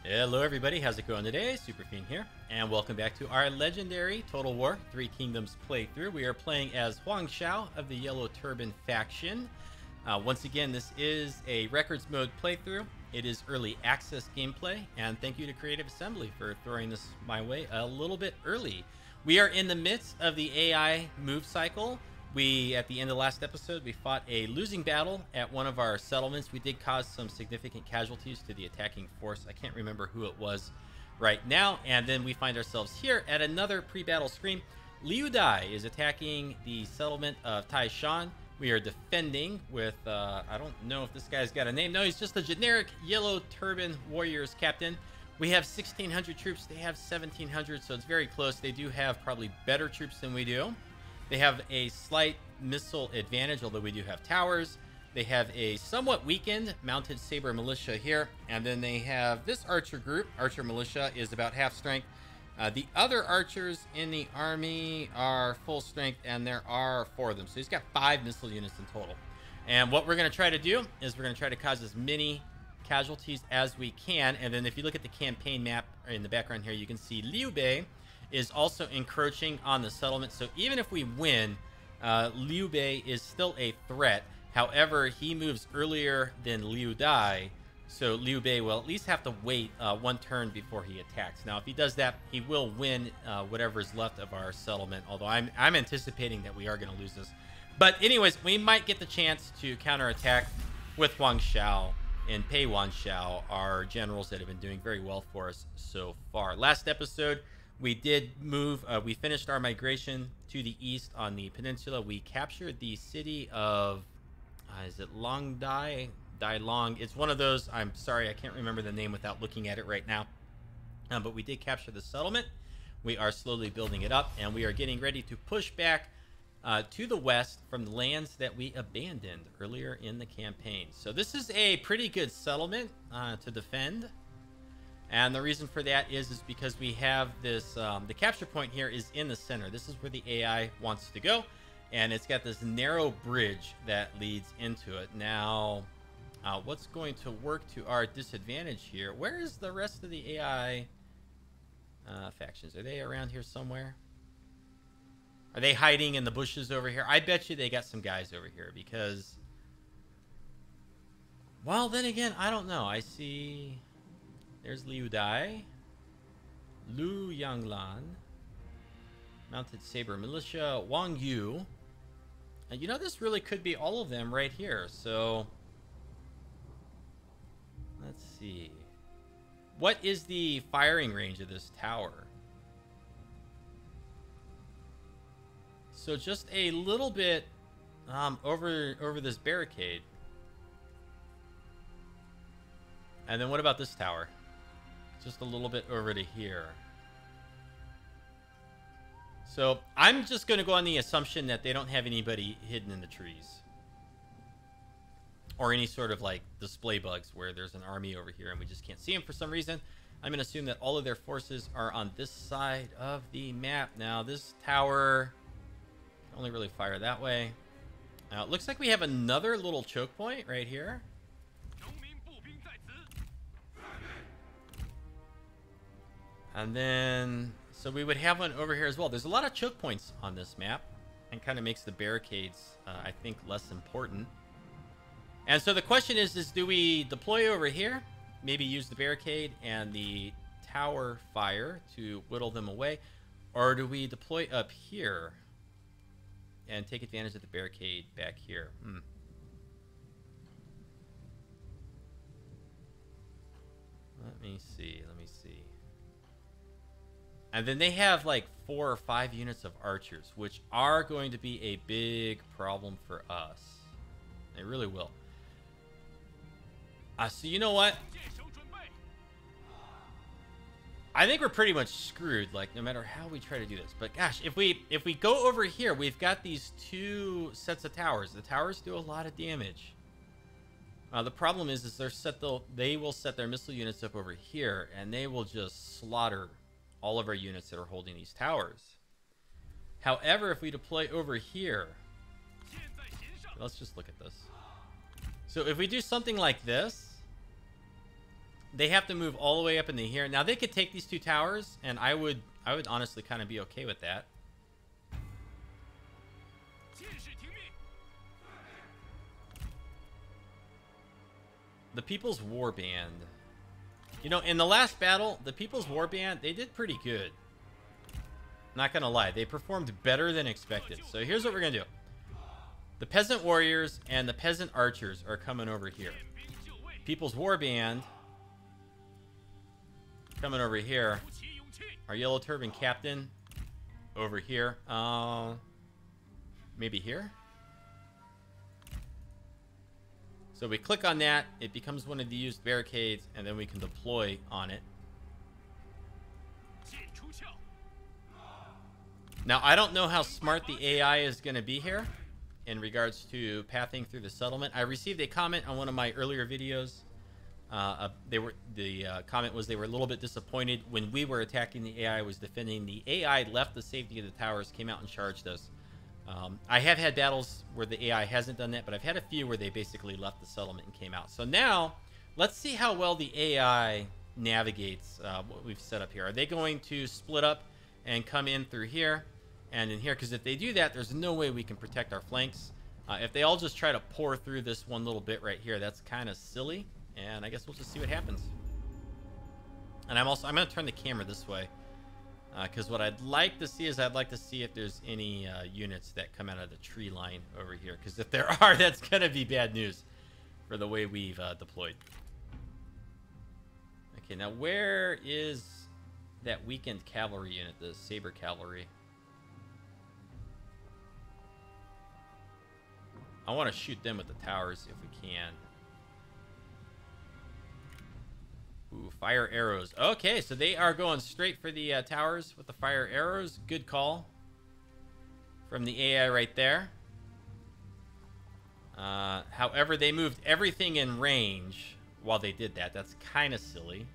Hello everybody, how's it going today? Superfiend here, and welcome back to our legendary Total War Three Kingdoms playthrough. We are playing as Huang Shao of the Yellow Turban faction. Once again, this is a records mode playthrough. It is early access gameplay, and thank you to Creative Assembly for throwing this my way a little bit early. We are in the midst of the AI move cycle. At the end of the last episode, we fought a losing battle at one of our settlements. We did cause some significant casualties to the attacking force. I can't remember who it was right now. And then we find ourselves here at another pre-battle screen. Liu Dai is attacking the settlement of Tiashan. We are defending with, I don't know if this guy's got a name. No, he's just a generic Yellow Turban Warriors captain. We have 1,600 troops. They have 1,700, so it's very close. They do have probably better troops than we do. They have a slight missile advantage, although we do have towers. They have a somewhat weakened mounted saber militia here. And then they have this archer group. Archer militia is about half strength. The other archers in the army are full strength, and there are 4 of them. So he's got 5 missile units in total. And what we're going to try to do is we're going to try to cause as many casualties as we can. And then if you look at the campaign map in the background here, you can see Liu Bei is also encroaching on the settlement. So even if we win, Liu Bei is still a threat. However, he moves earlier than Liu Dai, so Liu Bei will at least have to wait 1 turn before he attacks. Now, if he does that, he will win whatever is left of our settlement, although I'm anticipating that we are going to lose this. But anyways, we might get the chance to counterattack with Huang Shao and pay Yuan Shao, our generals that have been doing very well for us so far. Last episode, we did move, we finished our migration to the east on the peninsula. We captured the city of, is it Long Dai? Dai Long. It's one of those, I'm sorry, I can't remember the name without looking at it right now. But we did capture the settlement. We are slowly building it up, and we are getting ready to push back to the west from the lands that we abandoned earlier in the campaign. So this is a pretty good settlement to defend. And the reason for that is because we have this, the capture point here is in the center. This is where the AI wants to go. And it's got this narrow bridge that leads into it. Now, what's going to work to our disadvantage here? Where is the rest of the AI factions? Are they around here somewhere? Are they hiding in the bushes over here? I bet you they got some guys over here because, well, then again, I don't know. I see... There's Liu Dai, Lu Yanglan, Mounted Saber Militia, Wang Yu. And you know, this really could be all of them right here. So, let's see. What is the firing range of this tower? So just a little bit over this barricade. And then what about this tower? Just a little bit over to here. So I'm just going to go on the assumption that they don't have anybody hidden in the trees. Or any sort of like display bugs where there's an army over here and we just can't see them for some reason. I'm going to assume that all of their forces are on this side of the map. Now this tower can only really fire that way. Now it looks like we have another little choke point right here. And then, so we would have one over here as well. There's a lot of choke points on this map and kind of makes the barricades, I think, less important. And so the question is do we deploy over here, maybe use the barricade and the tower fire to whittle them away, or do we deploy up here and take advantage of the barricade back here? Let me see. And then they have like 4 or 5 units of archers, which are going to be a big problem for us. They really will. So you know what? I think we're pretty much screwed, like no matter how we try to do this. But gosh, if we go over here, we've got these 2 sets of towers. The towers do a lot of damage. The problem is they will set their missile units up over here, and they will just slaughter all of our units that are holding these towers. However, if we deploy over here, let's just look at this. So if we do something like this, they have to move all the way up into here. Now they could take these 2 towers, and I would honestly kind of be okay with that. The People's War Band. You know, in the last battle, the People's War Band, they did pretty good. Not gonna lie, they performed better than expected. So here's what we're gonna do. The Peasant Warriors and the Peasant Archers are coming over here. People's War Band coming over here. Our Yellow Turban Captain over here. Maybe here? So we click on that, it becomes one of the used barricades, and then we can deploy on it. Now, I don't know how smart the AI is going to be here in regards to pathing through the settlement. I received a comment on one of my earlier videos. The comment was they were a little bit disappointed when we were attacking, the AI was defending. The AI left the safety of the towers, came out and charged us. I have had battles where the AI hasn't done that, but I've had a few where they basically left the settlement and came out. So now, let's see how well the AI navigates what we've set up here. Are they going to split up and come in through here and in here? Because if they do that, there's no way we can protect our flanks. If they all just try to pour through this one little bit right here, that's kind of silly. And I guess we'll just see what happens. And I'm going to turn the camera this way. Because what I'd like to see is I'd like to see if there's any units that come out of the tree line over here. Because if there are, that's going to be bad news for the way we've deployed. Okay, now where is that weakened cavalry unit, the Saber Cavalry? I want to shoot them with the towers if we can. Ooh, fire arrows. Okay, so they are going straight for the towers with the fire arrows. Good call from the AI right there. However, they moved everything in range while they did that. That's kind of silly.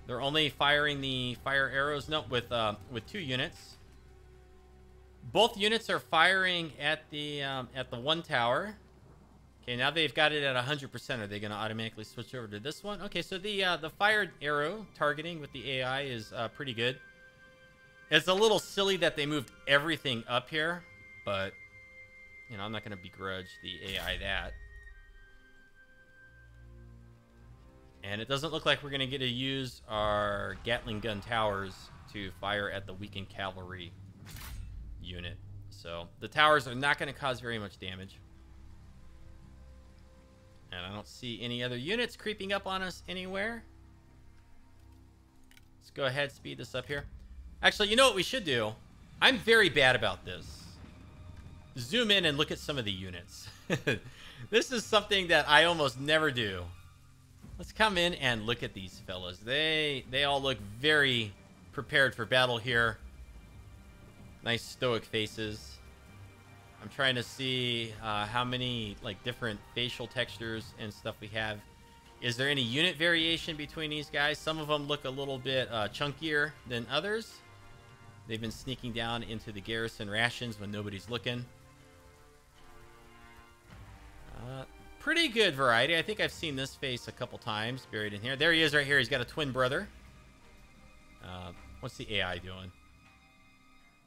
They're only firing the fire arrows. No, with 2 units. Both units are firing at the one tower. Okay, now they've got it at 100%. Are they going to automatically switch over to this one? Okay, so the fired arrow targeting with the AI is pretty good. It's a little silly that they moved everything up here, but you know, I'm not going to begrudge the AI that. And it doesn't look like we're going to get to use our Gatling gun towers to fire at the weakened cavalry unit. So the towers are not going to cause very much damage. And I don't see any other units creeping up on us anywhere. Let's go ahead, speed this up here. Actually, you know what we should do? I'm very bad about this. Zoom in and look at some of the units. This is something that I almost never do. Let's come in and look at these fellas. They all look very prepared for battle here. Nice stoic faces. I'm trying to see how many like different facial textures and stuff we have. Is there any unit variation between these guys? Some of them look a little bit chunkier than others. They've been sneaking down into the garrison rations when nobody's looking. Pretty good variety. I think I've seen this face a couple times buried in here. There he is right here. He's got a twin brother. What's the AI doing?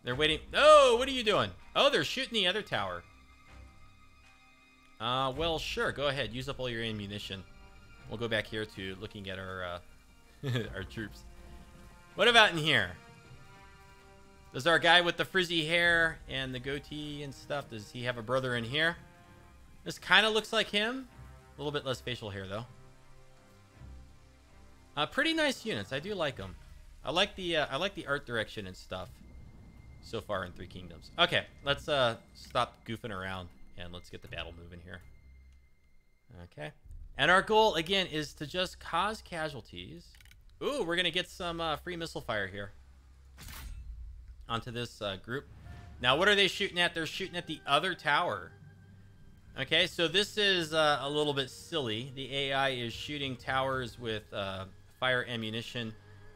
They're waiting. Oh, what are you doing? Oh, they're shooting the other tower. Well, sure. Go ahead. Use up all your ammunition. We'll go back here to looking at our our troops. What about in here? Does our guy with the frizzy hair and the goatee and stuff, does he have a brother in here? This kind of looks like him. A little bit less facial hair, though. Pretty nice units. I do like them. I like the art direction and stuff so far in Three Kingdoms. Okay, let's stop goofing around and let's get the battle moving here. Okay, and our goal again is to just cause casualties. Ooh, we're gonna get some free missile fire here onto this group. Now, what are they shooting at? They're shooting at the other tower. Okay, so this is a little bit silly. The AI is shooting towers with fire ammunition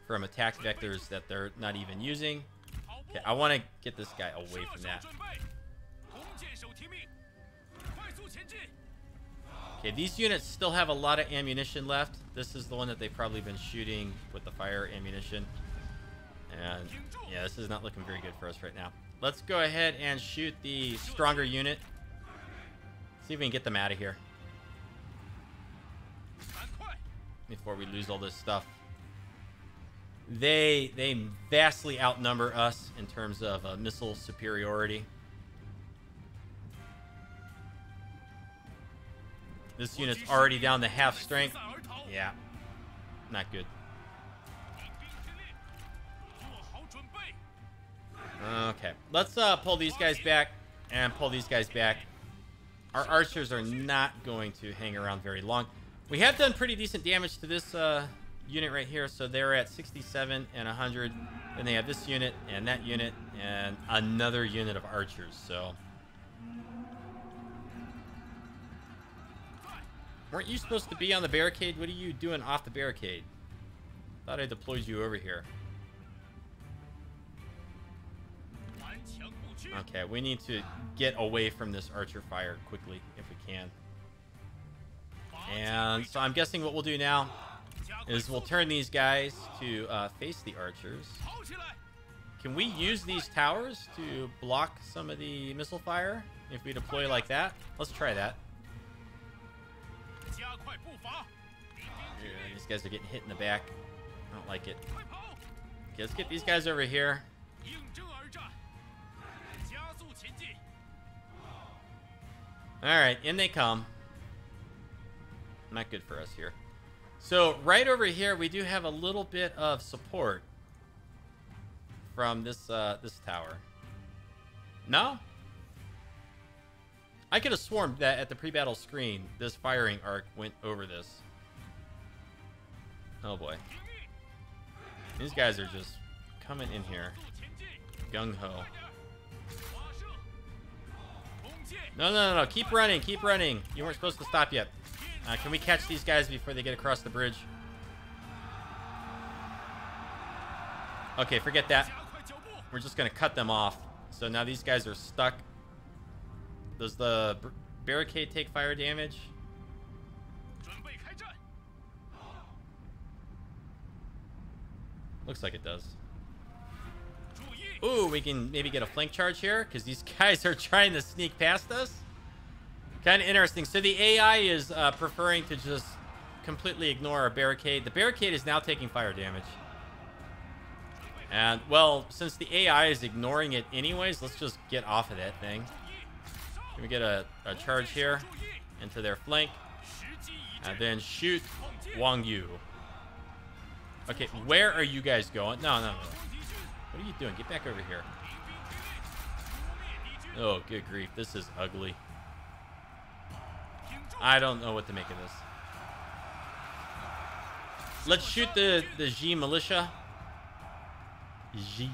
from attack vectors that they're not even using. Okay, I want to get this guy away from that. Okay, these units still have a lot of ammunition left. This is the one that they've probably been shooting with the fire ammunition. And yeah, this is not looking very good for us right now. Let's go ahead and shoot the stronger unit. See if we can get them out of here before we lose all this stuff. They vastly outnumber us in terms of missile superiority. This unit's already down to half strength. Yeah, not good. Okay, let's pull these guys back and pull these guys back. Our archers are not going to hang around very long. We have done pretty decent damage to this unit right here, so they're at 67 and 100. Then they have this unit and that unit and another unit of archers. So, weren't you supposed to be on the barricade? What are you doing off the barricade? Thought I deployed you over here. Okay, we need to get away from this archer fire quickly if we can. And so I'm guessing what we'll do now is we'll turn these guys to face the archers. Can we use these towers to block some of the missile fire if we deploy like that? Let's try that. Yeah, these guys are getting hit in the back. I don't like it. Okay, let's get these guys over here. Alright, in they come. Not good for us here. So, right over here, we do have a little bit of support from this this tower. No? I could have sworn that at the pre-battle screen, this firing arc went over this. Oh boy. These guys are just coming in here. Gung-ho. No. Keep running. Keep running. You weren't supposed to stop yet. Can we catch these guys before they get across the bridge? Okay, forget that. We're just going to cut them off. So now these guys are stuck. Does the barricade take fire damage? Looks like it does. Ooh, we can maybe get a flank charge here because these guys are trying to sneak past us. Kind of interesting. So the AI is preferring to just completely ignore our barricade. The barricade is now taking fire damage. And, well, since the AI is ignoring it anyways, let's just get off of that thing. Can we get a charge here into their flank? And then shoot Wang Yu. Okay, where are you guys going? No. What are you doing? Get back over here. Oh, good grief. This is ugly. I don't know what to make of this. Let's shoot the Xi militia. Xi.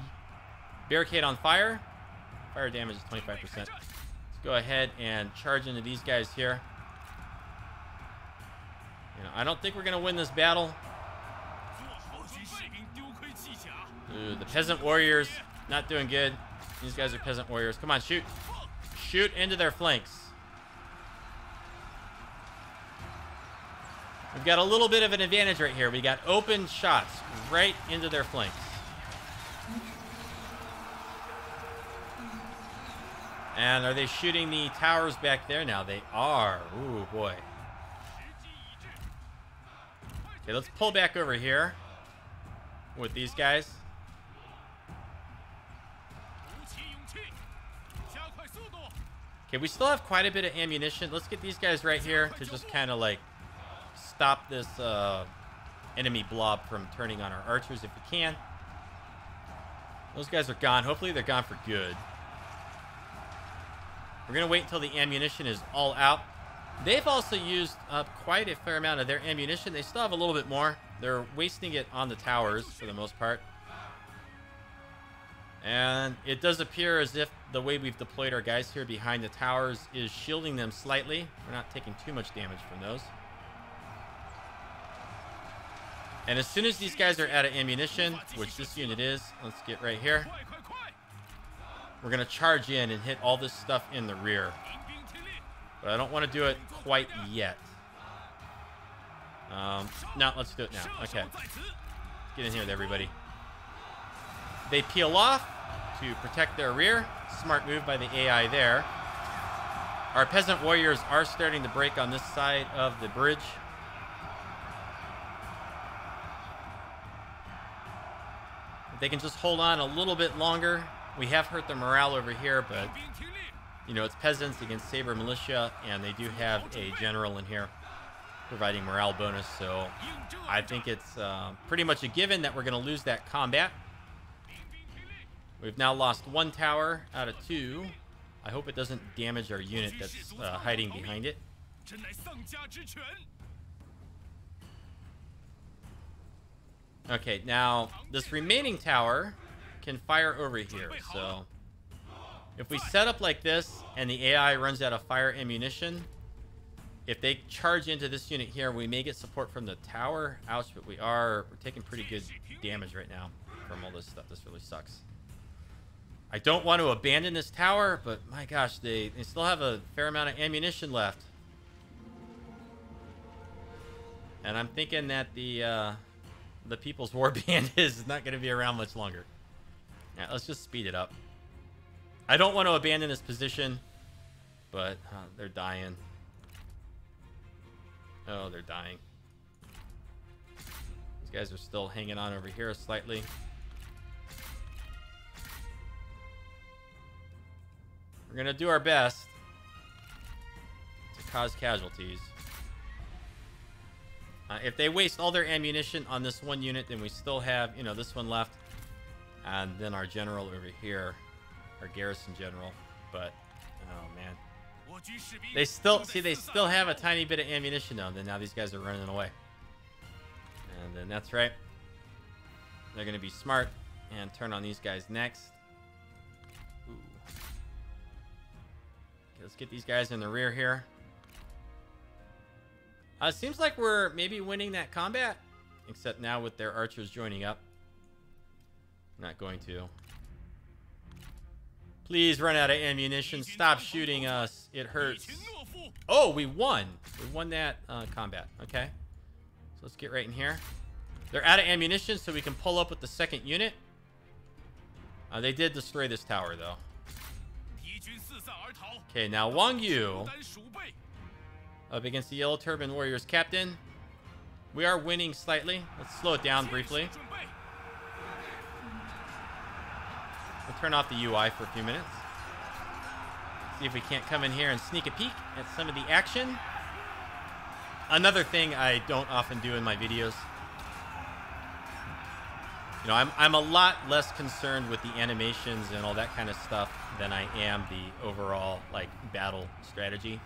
Barricade on fire. Fire damage is 25%. Let's go ahead and charge into these guys here. You know, I don't think we're going to win this battle. Ooh, the peasant warriors, not doing good. These guys are peasant warriors. Come on, shoot. Shoot into their flanks. We've got a little bit of an advantage right here. We got open shots right into their flanks. And are they shooting the towers back there now? They are. Ooh, boy. Okay, let's pull back over here with these guys. Okay, we still have quite a bit of ammunition. Let's get these guys right here to just kind of like stop this enemy blob from turning on our archers if we can. Those guys are gone. Hopefully they're gone for good. We're going to wait until the ammunition is all out. They've also used up quite a fair amount of their ammunition. They still have a little bit more. They're wasting it on the towers for the most part. And it does appear as if the way we've deployed our guys here behind the towers is shielding them slightly. We're not taking too much damage from those. And as soon as these guys are out of ammunition, which this unit is, let's get right here. We're going to charge in and hit all this stuff in the rear. But I don't want to do it quite yet. No, let's do it now. Okay. Get in here with everybody. They peel off to protect their rear. Smart move by the AI there. Our peasant warriors are starting to break on this side of the bridge. If they can just hold on a little bit longer. We have hurt their morale over here, but, you know, it's peasants against Saber militia, and they do have a general in here providing morale bonus, so I think it's pretty much a given that we're going to lose that combat. We've now lost 1 tower out of 2. I hope it doesn't damage our unit that's hiding behind it. Okay, now this remaining tower can fire over here, so if we set up like this and the AI runs out of fire ammunition, if they charge into this unit here, we may get support from the tower. Ouch, but we're taking pretty good damage right now from all this stuff. This really sucks. I don't want to abandon this tower, but my gosh, they still have a fair amount of ammunition left. And I'm thinking that the People's War Band is not going to be around much longer. Yeah, let's just speed it up. I don't want to abandon this position, but they're dying. Oh, they're dying. These guys are still hanging on over here slightly. We're going to do our best to cause casualties. If they waste all their ammunition on this one unit, then we still have, you know, this one left. And then our general over here, our garrison general. But, oh man. They still have a tiny bit of ammunition though. Then now these guys are running away. And then that's right. They're going to be smart and turn on these guys next. Ooh. Okay, let's get these guys in the rear here. It seems like we're maybe winning that combat, except now with their archers joining up. Not going to. Please run out of ammunition. Stop shooting us. It hurts. Oh, we won. We won that combat. Okay. So let's get right in here. They're out of ammunition, so we can pull up with the second unit. They did destroy this tower, though. Okay, now Wang Yu up against the Yellow Turban Warriors captain. We are winning slightly. Let's slow it down briefly. We'll turn off the UI for a few minutes. See if we can't come in here and sneak a peek at some of the action. Another thing I don't often do in my videos. You know, I'm a lot less concerned with the animations and all that kind of stuff than I am the overall, like, battle strategy.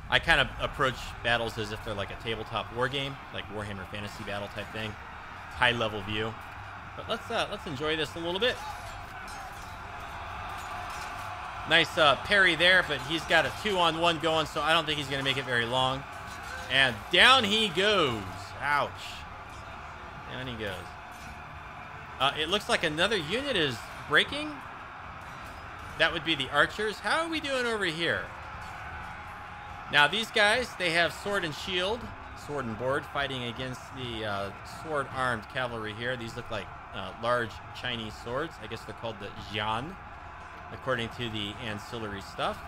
I kind of approach battles as if they're like a tabletop war game, like Warhammer Fantasy Battle type thing. High level view. But let's enjoy this a little bit. Nice parry there, but he's got a 2-on-1 going, so I don't think he's going to make it very long. And down he goes. Ouch. Down he goes. It looks like another unit is breaking. That would be the archers. How are we doing over here? Now, these guys, they have sword and shield, sword and board, fighting against the sword-armed cavalry here. These look like large Chinese swords. I guess they're called the Jian, according to the ancillary stuff.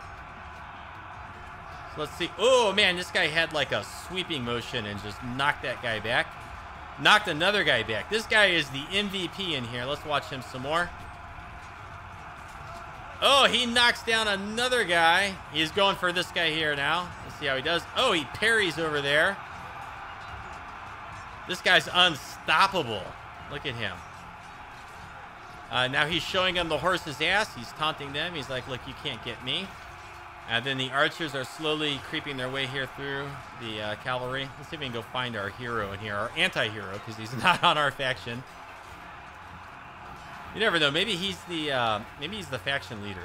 So let's see. Oh, man, this guy had like a sweeping motion and just knocked that guy back. Knocked another guy back. This guy is the MVP in here. Let's watch him some more. Oh, he knocks down another guy. He's going for this guy here now. Let's see how he does. Oh, he parries over there. This guy's unstoppable. Look at him. Now he's showing them the horse's ass. He's taunting them. He's like, look, you can't get me. And then the archers are slowly creeping their way here through the cavalry. Let's see if we can go find our hero in here. Our anti-hero, because he's not on our faction. You never know. Maybe he's the faction leader.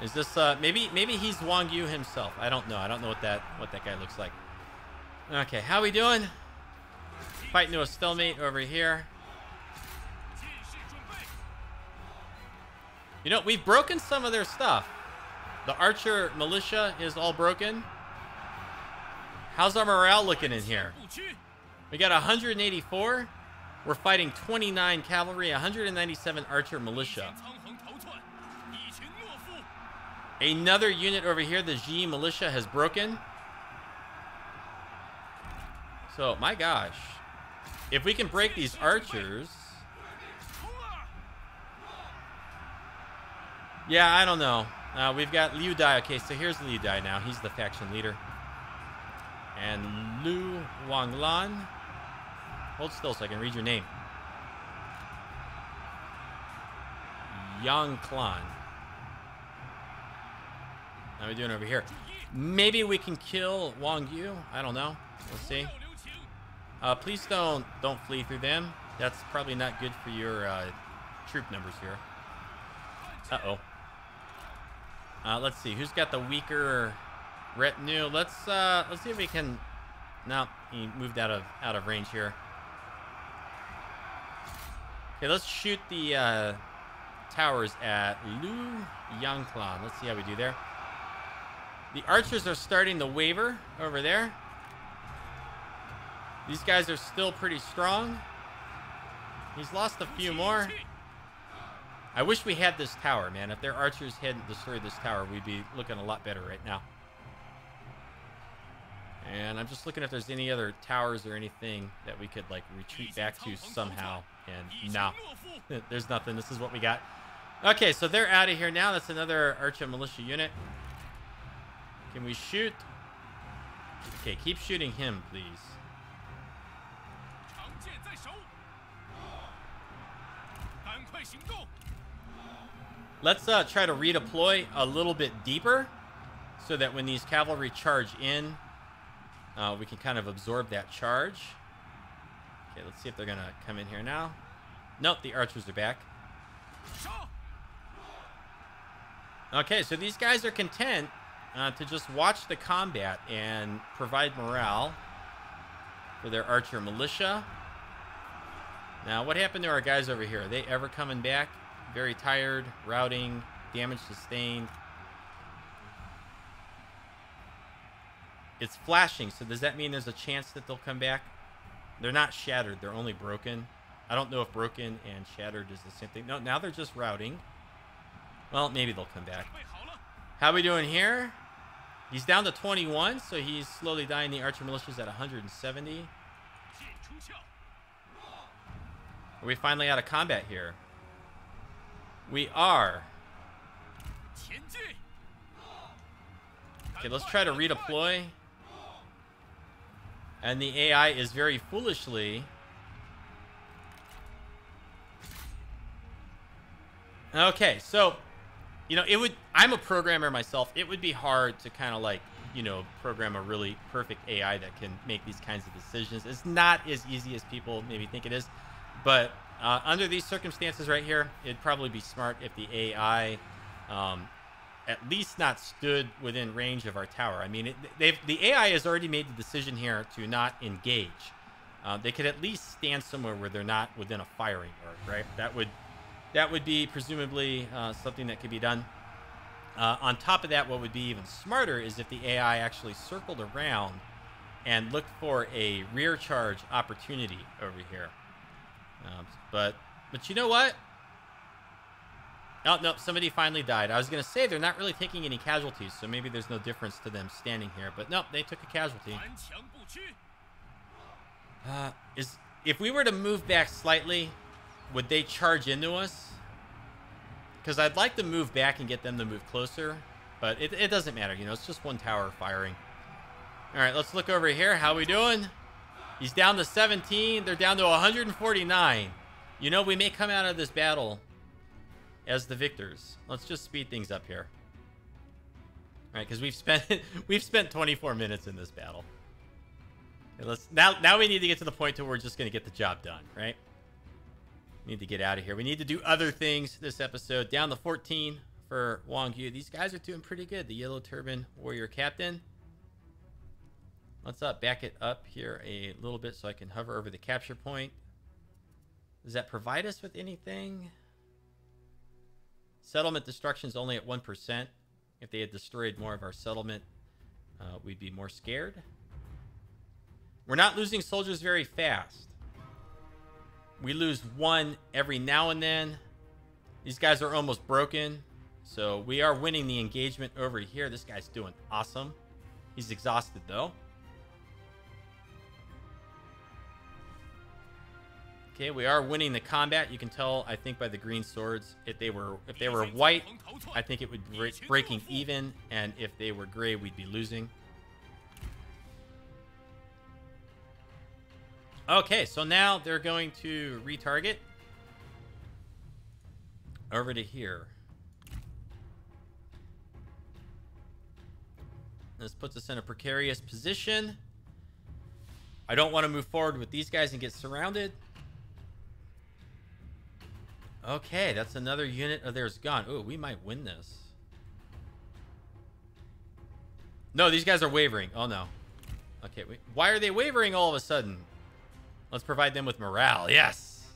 Is this maybe he's Wang Yu himself? I don't know. I don't know what that guy looks like. Okay, how we doing? Fighting to a stalemate over here. You know, we've broken some of their stuff. The archer militia is all broken. How's our morale looking in here? We got 184. We're fighting 29 cavalry, 197 archer militia. Another unit over here, the G militia, has broken. So, my gosh. If we can break these archers... Yeah, I don't know. We've got Liu Dai. Okay, so here's Liu Dai now. He's the faction leader. And Lu Wanglan. Hold still so I can read your name. Yang Clan. How are we doing over here? Maybe we can kill Wang Yu. I don't know. We'll see. Please don't flee through them. That's probably not good for your troop numbers here. Uh-oh. Let's see. Who's got the weaker retinue? Let's see if we can... No, he moved out of range here. Okay, let's shoot the towers at Lu Yangclan. Let's see how we do there. The archers are starting to waver over there. These guys are still pretty strong. He's lost a few more. I wish we had this tower, man. If their archers hadn't destroyed this tower, we'd be looking a lot better right now. And I'm just looking if there's any other towers or anything that we could, like, retreat back to somehow. And no, there's nothing. This is what we got. Okay, so they're out of here now. That's another archer militia unit. Can we shoot? Okay, keep shooting him, please. Let's try to redeploy a little bit deeper so that when these cavalry charge in, we can kind of absorb that charge. Okay, let's see if they're going to come in here now. Nope, the archers are back. Okay, so these guys are content to just watch the combat and provide morale for their archer militia. Now, what happened to our guys over here? Are they ever coming back? Very tired, routing, damage sustained. It's flashing, so does that mean there's a chance that they'll come back? They're not shattered, they're only broken. I don't know if broken and shattered is the same thing. No, now they're just routing. Well, maybe they'll come back. How are we doing here? He's down to 21, so he's slowly dying. The archer militia's at 170. Are we finally out of combat here? We are. Okay, let's try to redeploy. And the AI is very foolishly... Okay, so, you know, it would... I'm a programmer myself. It would be hard to kind of like, you know, program a really perfect AI that can make these kinds of decisions. It's not as easy as people maybe think it is. But under these circumstances right here, it'd probably be smart if the AI at least not stood within range of our tower. I mean, the AI has already made the decision here to not engage. They could at least stand somewhere where they're not within a firing arc, right? That would be presumably something that could be done. On top of that, what would be even smarter is if the AI actually circled around and looked for a rear charge opportunity over here. But you know what? Oh, no, somebody finally died. I was going to say they're not really taking any casualties, so maybe there's no difference to them standing here. But no, they took a casualty. If we were to move back slightly, would they charge into us? Because I'd like to move back and get them to move closer, but it doesn't matter. You know, it's just one tower firing. All right, let's look over here. How we doing? He's down to 17. They're down to 149. You know, we may come out of this battle as the victors. Let's just speed things up here. All right, because we've spent 24 minutes in this battle. Okay, now we need to get to the point where we're just going to get the job done, right? We need to get out of here. We need to do other things this episode. Down to 14 for Wang Yu. These guys are doing pretty good. The Yellow Turban Warrior Captain. Let's back it up here a little bit so I can hover over the capture point. Does that provide us with anything? Settlement destruction is only at 1%. If they had destroyed more of our settlement, we'd be more scared. We're not losing soldiers very fast. We lose one every now and then. These guys are almost broken. So we are winning the engagement over here. This guy's doing awesome. He's exhausted though. Okay, we are winning the combat. You can tell, I think, by the green swords. If they were white, I think it would be breaking even, and if they were gray, we'd be losing. Okay, so now they're going to retarget over to here. This puts us in a precarious position. I don't want to move forward with these guys and get surrounded. Okay, that's another unit of theirs gone. Ooh, we might win this. No, these guys are wavering. Oh, no. Okay, why are they wavering all of a sudden? Let's provide them with morale. Yes!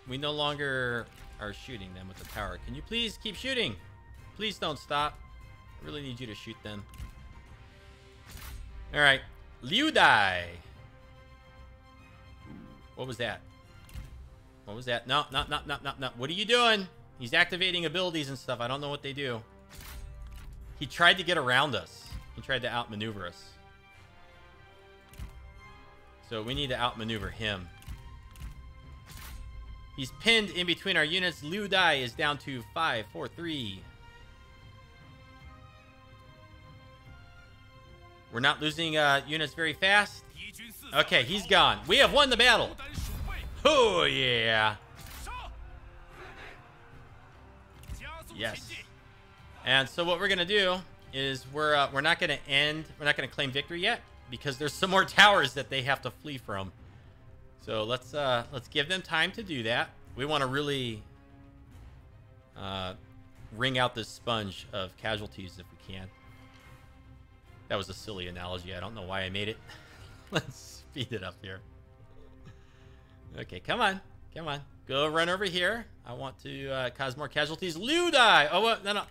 We no longer are shooting them with the tower. Can you please keep shooting? Please don't stop. I really need you to shoot them. All right. Liu Dai. What was that? What was that? No. What are you doing? He's activating abilities and stuff. I don't know what they do. He tried to get around us. He tried to outmaneuver us. So we need to outmaneuver him. He's pinned in between our units. Liu Dai is down to 5, 4, 3. We're not losing units very fast. Okay, he's gone. We have won the battle. Oh, yeah. Yes. And so what we're going to do is we're not going to claim victory yet because there's some more towers that they have to flee from. So let's give them time to do that. We want to really wring out this sponge of casualties if we can. That was a silly analogy. I don't know why I made it. Let's speed it up here. Okay, come on. Come on. Go run over here. I want to cause more casualties. Liu Dai! Oh, what? No.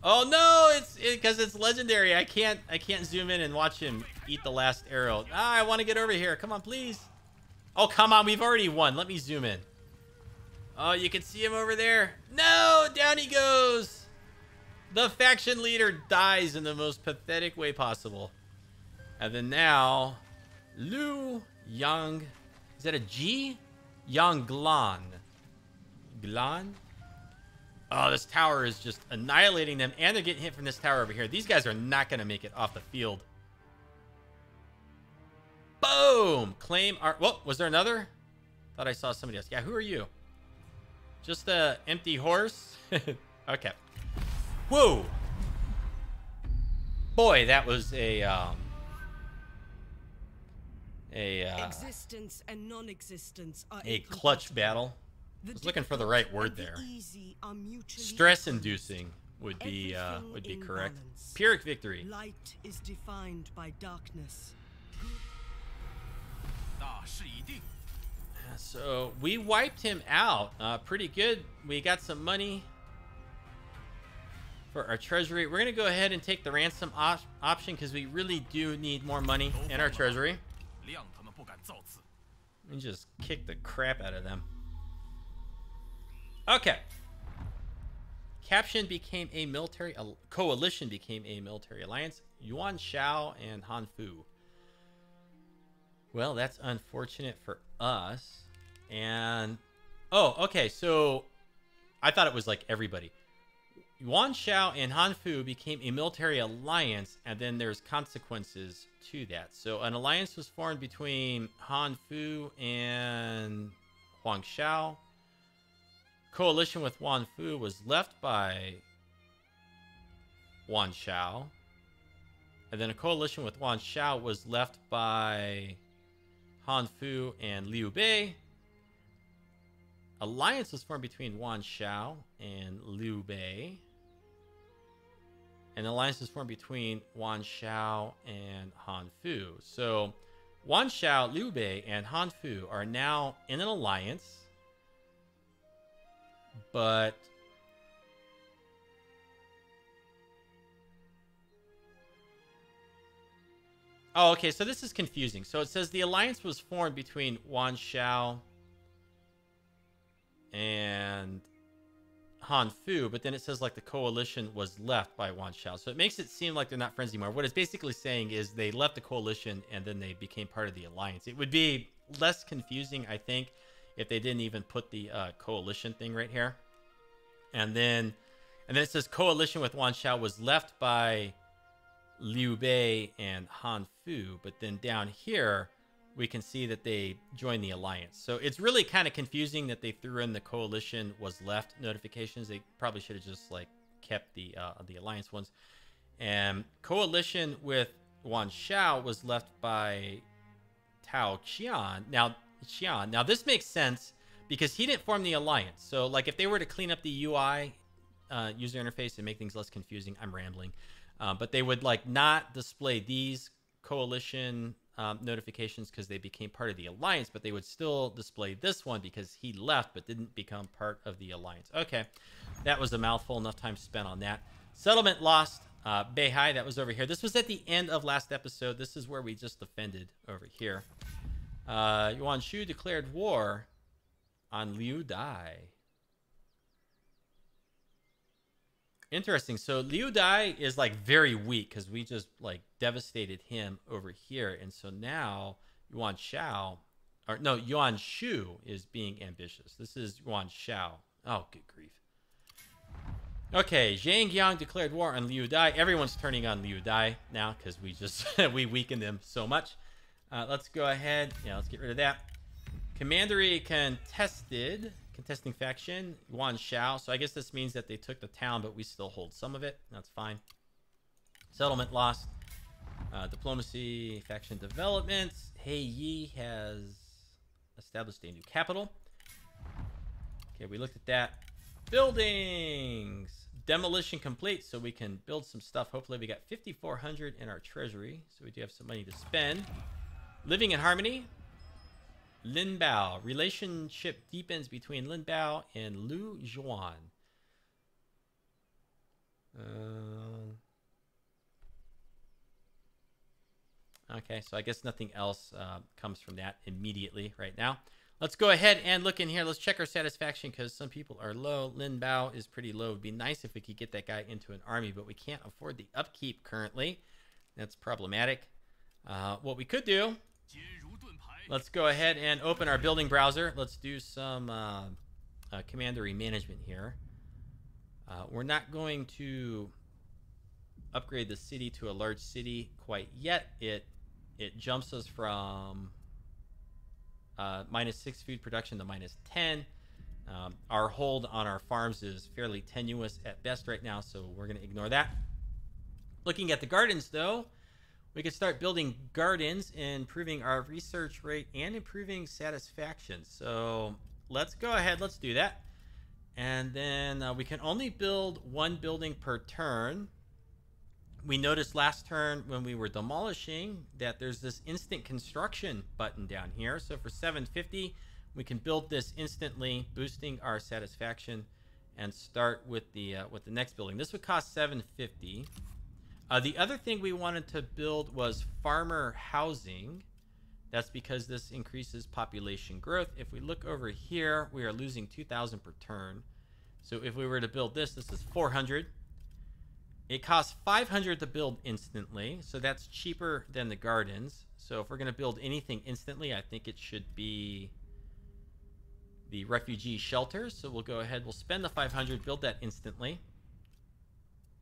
Oh, no! It's because it's legendary. I can't zoom in and watch him eat the last arrow. Ah, I want to get over here. Come on, please. Oh, come on. We've already won. Let me zoom in. Oh, you can see him over there. No! Down he goes! The faction leader dies in the most pathetic way possible. And then now, Liu Yang. Is that a G? Yang Glan. Glan? Oh, this tower is just annihilating them. And they're getting hit from this tower over here. These guys are not going to make it off the field. Boom! Claim our... Whoa, was there another? Thought I saw somebody else. Yeah, who are you? Just a empty horse? Okay. Whoa! Boy, that was a existence and non-existence are a clutch battle. I was looking for the right word there. Stress-inducing would be correct. Pyrrhic victory. Light is defined by darkness. So we wiped him out pretty good. We got some money for our treasury. We're going to go ahead and take the ransom option because we really do need more money in our treasury. And just kick the crap out of them. Okay. Coalition became a military alliance. Yuan Shao and Han Fu. Well, that's unfortunate for us. And oh, okay. So I thought it was like everybody. Yuan Shao and Han Fu became a military alliance, and then there's consequences to that. So an alliance was formed between Han Fu and Huang Shao. Coalition with Huang Fu was left by Yuan Shao. And then a coalition with Yuan Shao was left by Han Fu and Liu Bei. Alliance was formed between Yuan Shao and Liu Bei. And the alliance was formed between Yuan Shao and Han Fu. So Yuan Shao, Liu Bei, and Han Fu are now in an alliance. But Oh, okay, so this is confusing. So it says the alliance was formed between Yuan Shao and Han Fu, but then it says like the coalition was left by Yuan Shao. So it makes it seem like they're not friends anymore. What it's basically saying is they left the coalition and then they became part of the alliance. It would be less confusing, I think, if they didn't even put the coalition thing right here. And then it says coalition with Yuan Shao was left by Liu Bei and Han Fu, but then down here we can see that they joined the alliance. So it's really kind of confusing that they threw in the coalition was left notifications. They probably should have just like kept the alliance ones. And coalition with Yuan Shao was left by Tiashan. Now this makes sense because he didn't form the alliance. So like if they were to clean up the UI user interface and make things less confusing, I'm rambling. But they would like not display these coalition notifications because they became part of the alliance, but they would still display this one because he left but didn't become part of the alliance. Okay, that was a mouthful. Enough time spent on that. Settlement lost. Beihai, that was over here. This was at the end of last episode. This is where we just defended over here. Yuan Shu declared war on Liu Dai. Interesting. So Liu Dai is like very weak because we just like devastated him over here. And so now Yuan Shao, or no, Yuan Shu is being ambitious. This is Yuan Shao. Oh, good grief. Okay, Zhang Yang declared war on Liu Dai. Everyone's turning on Liu Dai now because we just we weakened him so much. Let's go ahead. Yeah, let's get rid of that. Commandery contesting faction, Yuan Shao. So I guess this means that they took the town, but we still hold some of it. That's fine. Settlement lost. Diplomacy, faction developments. Hei Yi has established a new capital. Okay, we looked at that. Buildings. Demolition complete, so we can build some stuff. Hopefully we got 5,400 in our treasury, so we do have some money to spend. Living in harmony. Lin Bao. Relationship deepens between Lin Bao and Lu Zhuan. Okay, so I guess nothing else comes from that immediately right now. Let's go ahead and look in here. Let's check our satisfaction because some people are low. Lin Bao is pretty low. It would be nice if we could get that guy into an army, but we can't afford the upkeep currently. That's problematic. What we could do, let's go ahead and open our building browser. Let's do some commandery management here. We're not going to upgrade the city to a large city quite yet. It jumps us from -6 food production to -10. Our hold on our farms is fairly tenuous at best right now, so we're going to ignore that. Looking at the gardens, though, we could start building gardens, improving our research rate and improving satisfaction. So let's go ahead. Let's do that. And then we can only build one building per turn. We noticed last turn when we were demolishing that there's this instant construction button down here. So for 750, we can build this instantly, boosting our satisfaction, and start with the next building. This would cost 750. The other thing we wanted to build was farmer housing. That's because this increases population growth. If we look over here, we are losing 2,000 per turn. So if we were to build this, this is 400. It costs 500 to build instantly, so that's cheaper than the gardens. So if we're going to build anything instantly, I think it should be the refugee shelter. So we'll go ahead, we'll spend the 500, build that instantly.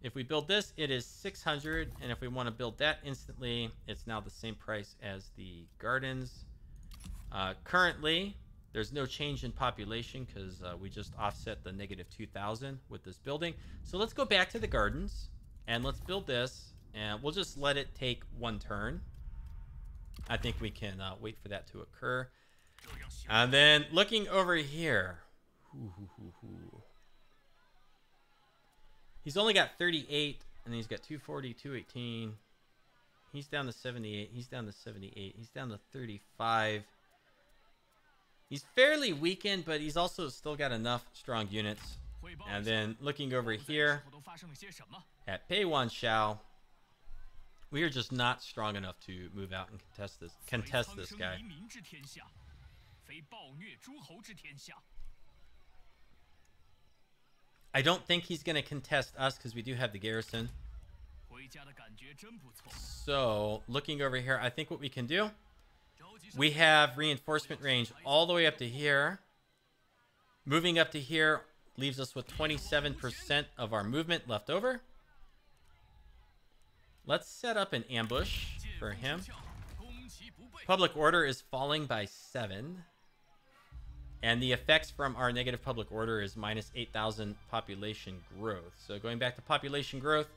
If we build this, it is 600, and if we want to build that instantly, it's now the same price as the gardens. Currently, there's no change in population because we just offset the negative 2,000 with this building. So let's go back to the gardens, and let's build this, and we'll just let it take one turn. I think we can wait for that to occur. And then looking over here. He's only got 38, and then he's got 240, 218. He's down to 78. He's down to 78. He's down to 35. He's fairly weakened, but he's also still got enough strong units. And then looking over here at Yuan Shao, We are just not strong enough to move out and contest this guy. I don't think he's going to contest us because we do have the garrison. So, looking over here, I think what we can do, we have reinforcement range all the way up to here. Moving up to here leaves us with 27% of our movement left over. Let's set up an ambush for him. Public order is falling by 7. And the effects from our negative public order is minus 8,000 population growth. So going back to population growth,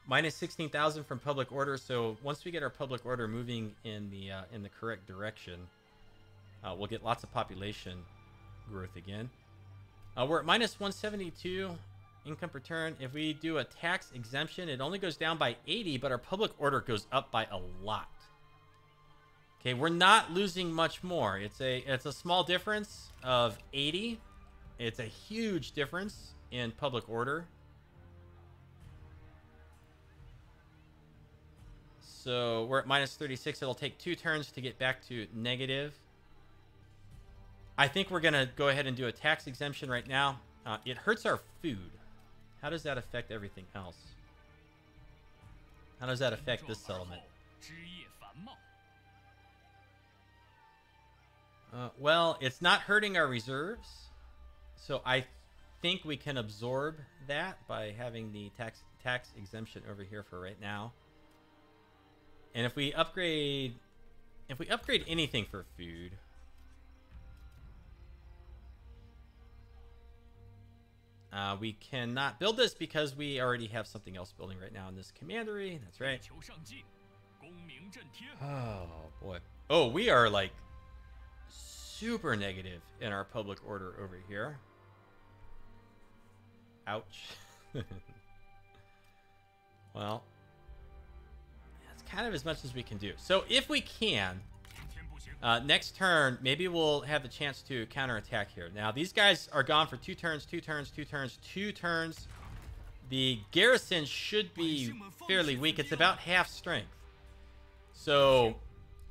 minus 16,000 from public order. So once we get our public order moving in the correct direction, we'll get lots of population growth again. We're at minus 172 income per turn. If we do a tax exemption, it only goes down by 80, but our public order goes up by a lot. Okay, we're not losing much more. It's a small difference of 80. It's a huge difference in public order. So we're at minus 36. It'll take 2 turns to get back to negative. I think we're going to go ahead and do a tax exemption right now. It hurts our food. How does that affect everything else? How does that affect this settlement? Well, it's not hurting our reserves. So I think we can absorb that by having the tax exemption over here for right now. And if we upgrade anything for food, we cannot build this because we already have something else building right now in this commandery. That's right. Oh boy. Oh, we are like super negative in our public order over here. Ouch. Well, that's kind of as much as we can do. So if we can, next turn, maybe we'll have the chance to counterattack here. Now, these guys are gone for 2 turns, 2 turns, 2 turns, 2 turns. The garrison should be fairly weak. It's about half strength. So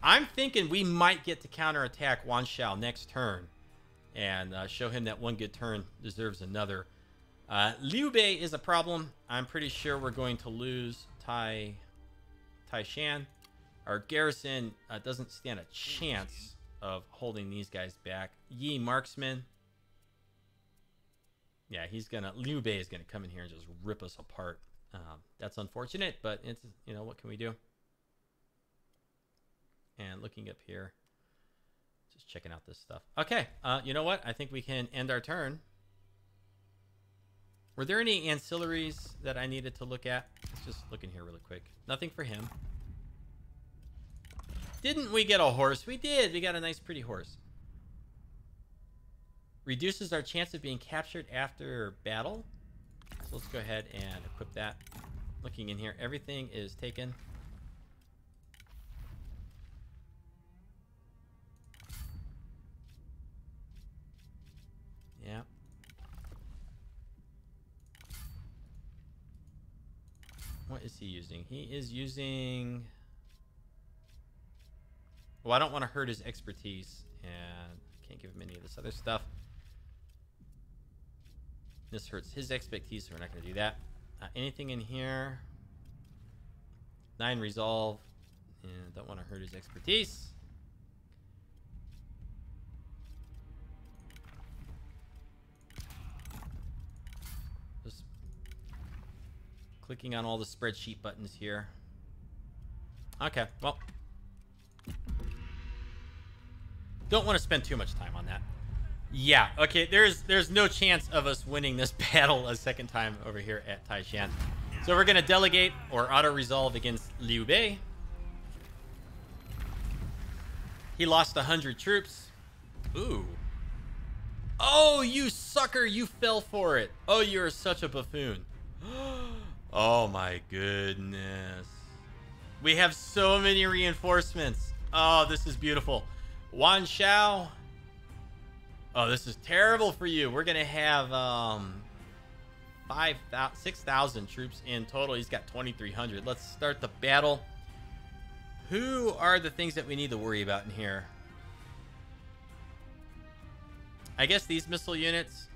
I'm thinking we might get to counterattack Yuan Shao next turn and show him that one good turn deserves another. Liu Dai is a problem. I'm pretty sure we're going to lose Tiashan. Our garrison doesn't stand a chance of holding these guys back. Yi marksman. Yeah, Liu Dai is gonna come in here and just rip us apart. That's unfortunate, but it's, you know, what can we do? And looking up here, just checking out this stuff. Okay, you know what? I think we can end our turn. Were there any ancillaries that I needed to look at? Let's just look in here really quick. Nothing for him. Didn't we get a horse? We did. We got a nice, pretty horse. Reduces our chance of being captured after battle. So let's go ahead and equip that. Looking in here, everything is taken. Yeah. What is he using? He is using... Well, I don't want to hurt his expertise, and can't give him any of this other stuff. This hurts his expertise, so we're not going to do that. Anything in here? 9 resolve, and don't want to hurt his expertise. Just clicking on all the spreadsheet buttons here. Okay, well. Don't want to spend too much time on that. Yeah, okay, there's no chance of us winning this battle a second time over here at Tiashan. So we're going to delegate or auto-resolve against Liu Dai. He lost 100 troops. Ooh. Oh, you sucker, you fell for it. Oh, you're such a buffoon. Oh my goodness. We have so many reinforcements. Oh, this is beautiful. Yuan Shao. Oh, this is terrible for you. We're gonna have 6,000 troops in total. He's got 2,300. Let's start the battle. Who are the things that we need to worry about in here? I guess these missile units,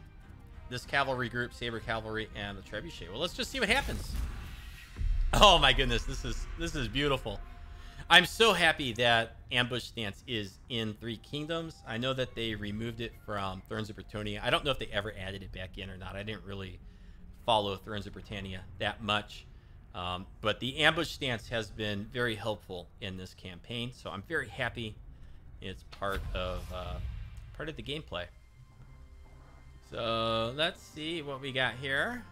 this cavalry group, saber cavalry, and the trebuchet. Well, let's just see what happens. Oh my goodness, this is beautiful. I'm so happy that ambush stance is in Three Kingdoms. I know that they removed it from Thrones of Britannia. I don't know if they ever added it back in or not. I didn't really follow Thrones of Britannia that much. But the ambush stance has been very helpful in this campaign, so I'm very happy it's part of the gameplay. So let's see what we got here.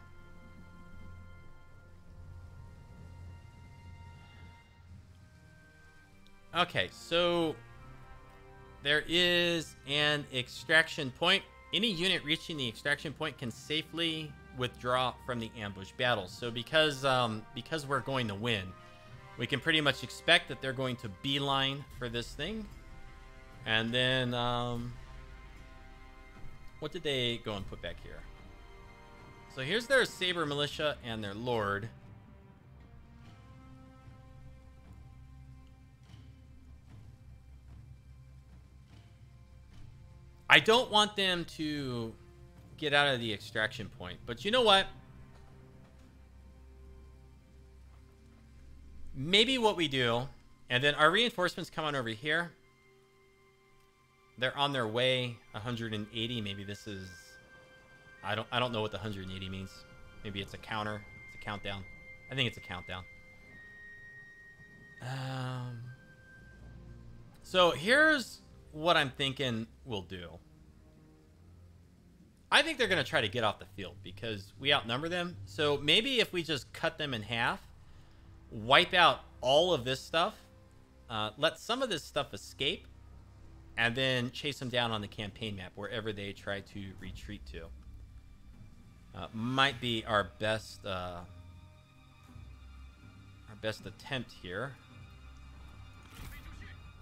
Okay, so there is an extraction point. Any unit reaching the extraction point can safely withdraw from the ambush battle. So because we're going to win, we can pretty much expect that they're going to beeline for this thing. And then what did they go and put back here? So here's their saber militia and their lord. I don't want them to get out of the extraction point, but you know what? Maybe what we do, and then our reinforcements come on over here. They're on their way, 180. Maybe this is, I don't know what the 180 means. Maybe it's a counter. It's a countdown. I think it's a countdown. So here's what I'm thinking we'll do. I think they're going to try to get off the field because we outnumber them. So maybe if we just cut them in half, wipe out all of this stuff, let some of this stuff escape, and then chase them down on the campaign map wherever they try to retreat to. Might be our best attempt here.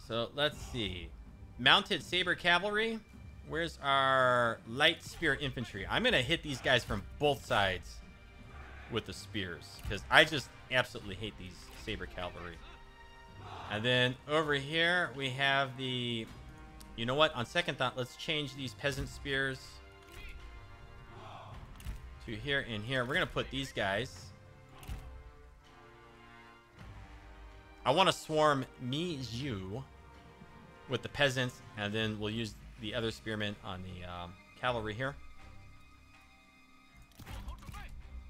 So let's see. Mounted saber cavalry. Where's our light spear infantry? I'm gonna hit these guys from both sides with the spears because I just absolutely hate these saber cavalry. And then over here we have the, you know what, on second thought, let's change these peasant spears to here and here. We're gonna put these guys, I want to swarm Mi Zhu with the peasants, and then we'll use the other spearmen on the cavalry here.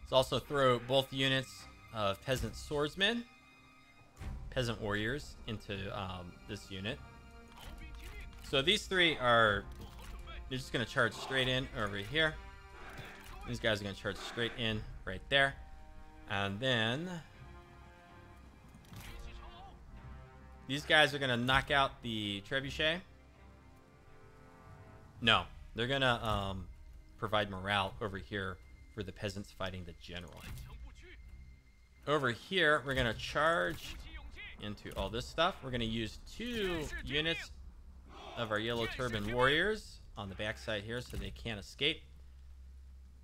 Let's also throw both units of peasant swordsmen, peasant warriors, into this unit. So these three are, they're just going to charge straight in over here. These guys are going to charge straight in right there. And then these guys are going to knock out the trebuchet. No, they're going to provide morale over here for the peasants fighting the general. Over here, we're going to charge into all this stuff. We're going to use 2 units of our Yellow Turban warriors on the backside here so they can't escape.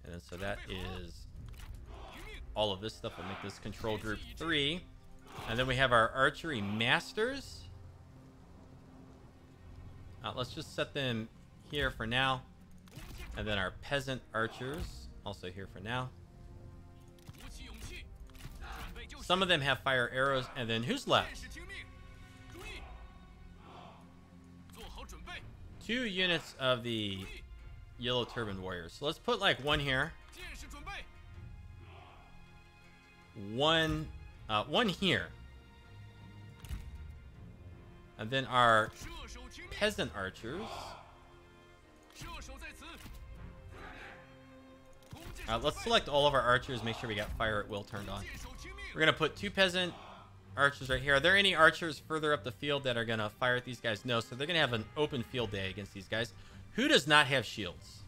And then so that is all of this stuff. Will make this control group 3. And then we have our archery masters. Let's just set them here for now. And then our peasant archers also here for now. Some of them have fire arrows. And then who's left? 2 units of the Yellow Turban warriors. So let's put like 1 here. 1 here. And then our peasant archers. Let's select all of our archers. Make sure we got fire at will turned on. We're going to put 2 peasant archers right here. Are there any archers further up the field that are going to fire at these guys? No. So they're going to have an open field day against these guys. Who does not have shields?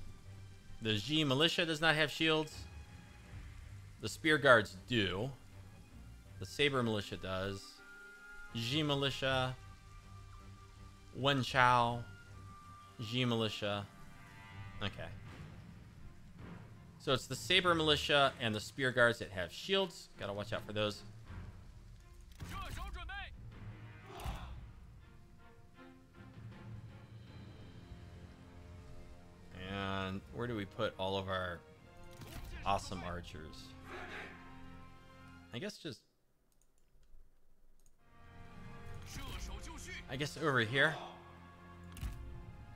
The G militia does not have shields. The spear guards do. The saber militia does. G militia. Yuan Shao. G militia. Okay. So it's the saber militia and the spear guards that have shields. Gotta watch out for those. And where do we put all of our awesome archers? I guess just... I guess over here.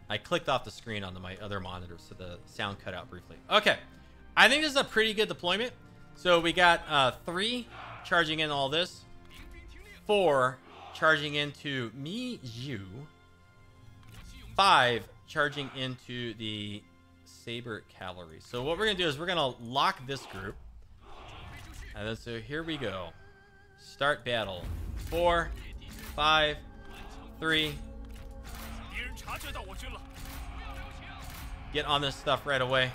I clicked off the screen on my other monitor, so the sound cut out briefly. Okay. I think this is a pretty good deployment. So we got 3 charging in all this. 4 charging into Mi Zhu. 5 charging into the Saber Cavalry. So what we're going to do is we're going to lock this group. And then so here we go. Start battle. 4, 5, 3. Get on this stuff right away.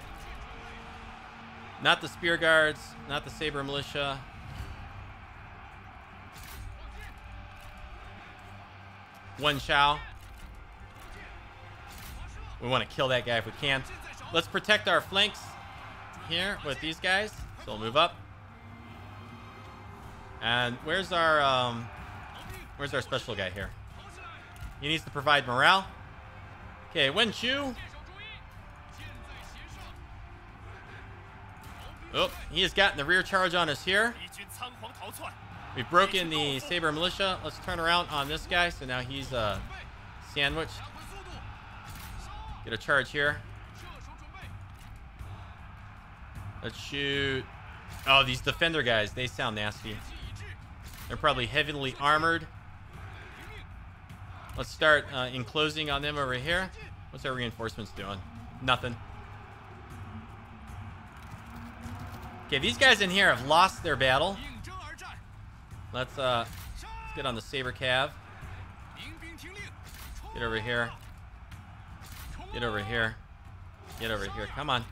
Not the Spear Guards, not the Saber Militia. Yuan Shao. We want to kill that guy if we can. Let's protect our flanks here with these guys. So we'll move up. And where's our special guy here? He needs to provide morale. Okay, Wen Chu. Oh, he has gotten the rear charge on us here. We've broken the Saber Militia. Let's turn around on this guy. So now he's sandwiched. Get a charge here. Let's shoot. Oh, these defender guys, they sound nasty. They're probably heavily armored. Let's start enclosing on them over here. What's our reinforcements doing? Nothing. Okay, these guys in here have lost their battle. Let's get on the Saber Cav. Get over here. Get over here. Get over here. Come on.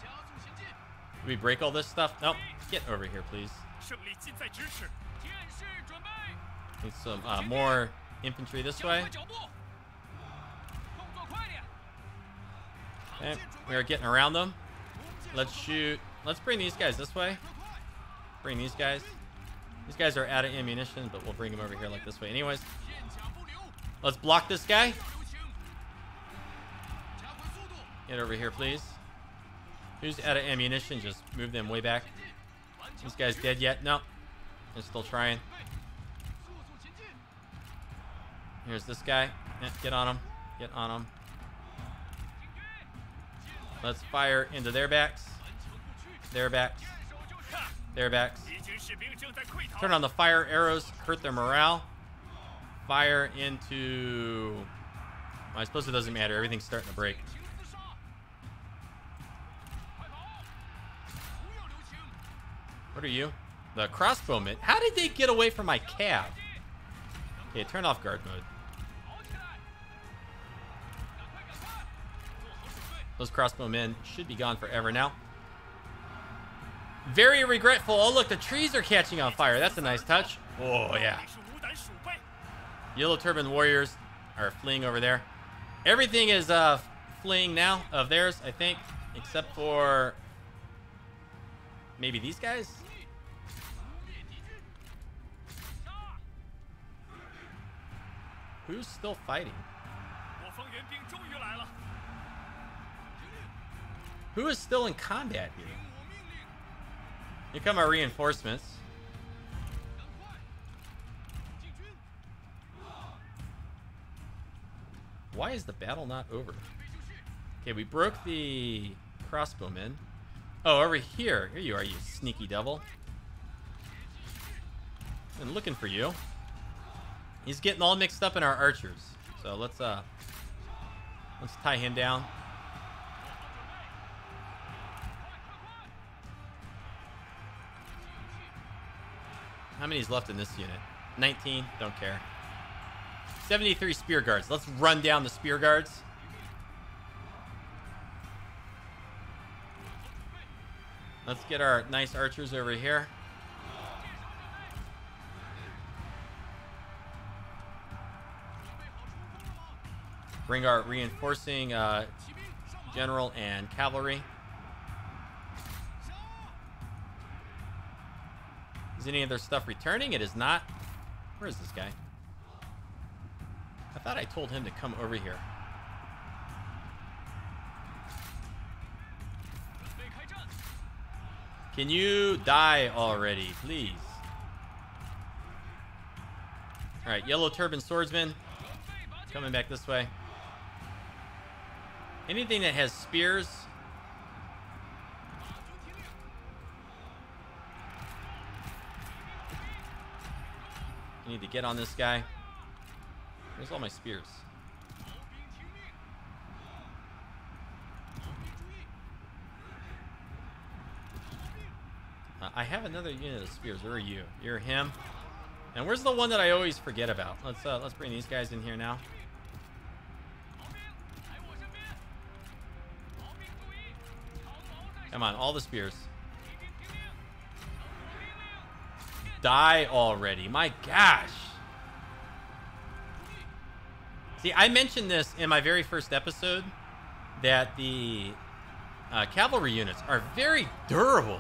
Do we break all this stuff? Nope. Get over here, please. Need some more infantry this way. Okay, we are getting around them. Let's shoot. Let's bring these guys this way. Bring these guys. These guys are out of ammunition, but we'll bring them over here like this way anyways. Let's block this guy. Get over here, please. Who's out of ammunition? Just move them way back. This guy's dead yet? No. They're still trying. Here's this guy. Yeah, get on him. Get on him. Let's fire into their backs. Their backs. Their backs. Turn on the fire arrows. Hurt their morale. Fire into... I suppose it doesn't matter. Everything's starting to break. What are you? The crossbowmen. How did they get away from my cav? Okay, turn off guard mode. Those crossbowmen should be gone forever now. Very regretful. Oh, look, the trees are catching on fire. That's a nice touch. Oh, yeah. Yellow Turban warriors are fleeing over there. Everything is fleeing now of theirs, I think, except for maybe these guys. Who's still fighting? Who is still in combat here? Here come our reinforcements. Why is the battle not over? Okay, we broke the crossbowmen. Oh, over here. Here you are, you sneaky devil. Been looking for you. He's getting all mixed up in our archers. So let's tie him down. How many's left in this unit? 19. Don't care. 73 spear guards. Let's run down the spear guards. Let's get our nice archers over here. Bring our reinforcing general and cavalry. Is any of their stuff returning? It is not. Where is this guy? I thought I told him to come over here. Can you die already, please? All right, Yellow Turban Swordsman. Coming back this way. Anything that has spears. I need to get on this guy. Where's all my spears? I have another unit of spears. Where are you? You're him. And where's the one that I always forget about? Let's bring these guys in here now. Come on, all the spears. Die already. My gosh. See, I mentioned this in my very first episode that the cavalry units are very durable.